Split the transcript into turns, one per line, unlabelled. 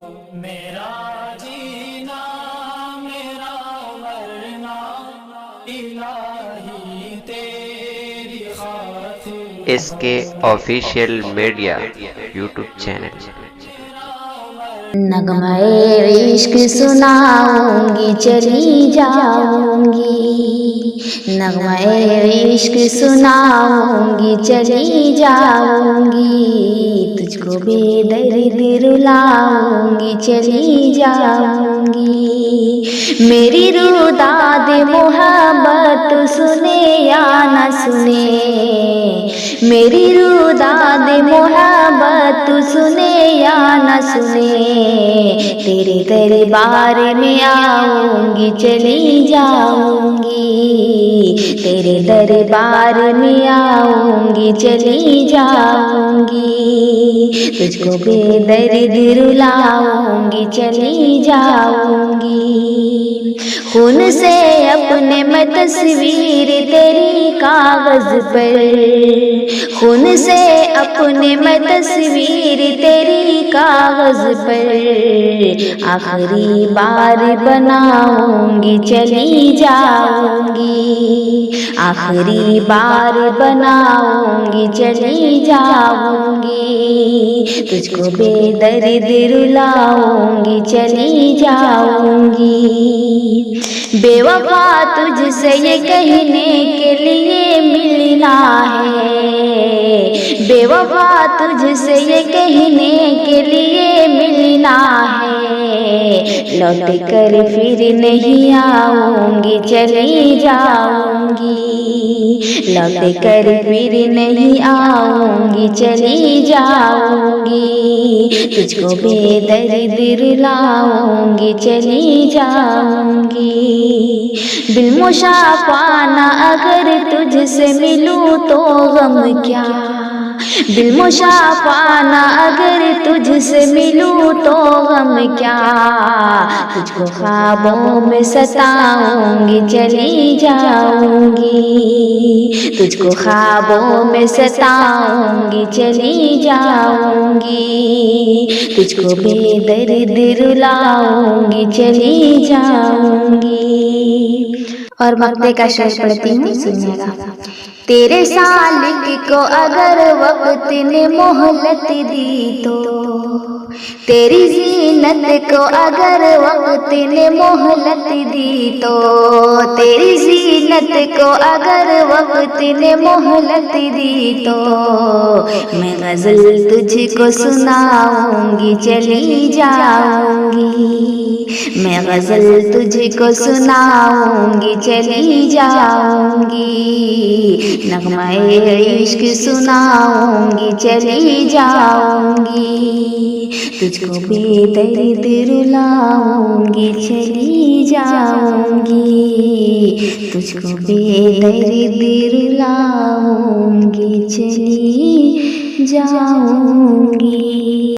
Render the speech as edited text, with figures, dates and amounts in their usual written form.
मेरा जीना मेरा मरना इलाही तेरी खातिर
SK official media YouTube channel.
नगमे इश्क सुनाऊंगी चली जाऊंगी, नगमे इश्क सुनाऊंगी चली जाऊंगी, तुझको बेदर्द रुलाऊंगी चली जाऊंगी। मेरी रुदाद मोहब्बत सुने या न सुने, मेरी रुदाद मोहब्बत सुने या न सुने, तेरे दरबार में आऊंगी चली जाऊंगी, तेरे दरबार में आऊंगी चली जाऊंगी, तुझको बेदर्द रुलाऊंगी चली जाऊंगी। खून से अपने मैं तस्वीर तेरी कागज पर, खून से अपने मैं तस्वीर तेरी कागज पर, आखिरी बार बनाऊंगी चली जाऊंगी, आखिरी बार बनाऊंगी चली जाऊंगी, तुझको बेदर्द रुलाऊंगी चली जाऊंगी। बेवफा तुझसे ये कहने के लिए मिलना है, बेवफा तुझसे ये कहने के लिए मिलना है, लौट कर फिर नहीं आऊंगी चली जाऊंगी, लौट कर फिर नहीं आऊंगी चली जाऊंगी, तुझको बेदर्द रुलाऊंगी चली जाऊंगी। बिलमुशाफाना अगर तुझसे मिलूं तो गम क्या, बिलमुशाफाना अगर तुझसे मिलूं तो गम क्या, तुझको ख्वाबों में सताऊंगी चली जाऊंगी, तुझको ख्वाबों में सताऊंगी चली जाऊंगी, तुझको बेदर्द रुलाऊंगी चली जाऊंगी। और मक्ते का शेर पढ़ती हूँ, सुनिएगा। तेरे सालिक को अगर वक्त ने मोहलत दी तो, तेरी जीनत को अगर वक्त ने मोहलत दी तो, तेरी जीनत को अगर वक्त ने मोहलत दी तो, मैं गजल तुझको सुनाऊंगी चली जाऊंगी, मैं गजल तुझको सुनाऊंगी चली जाऊंगी, नगमाए इश्क सुनाऊंगी चली जाऊंगी, तुझको बेदर्द रुलाऊंगी चली जाऊंगी, तुझको बेदर्द रुलाऊंगी चली जाऊंगी।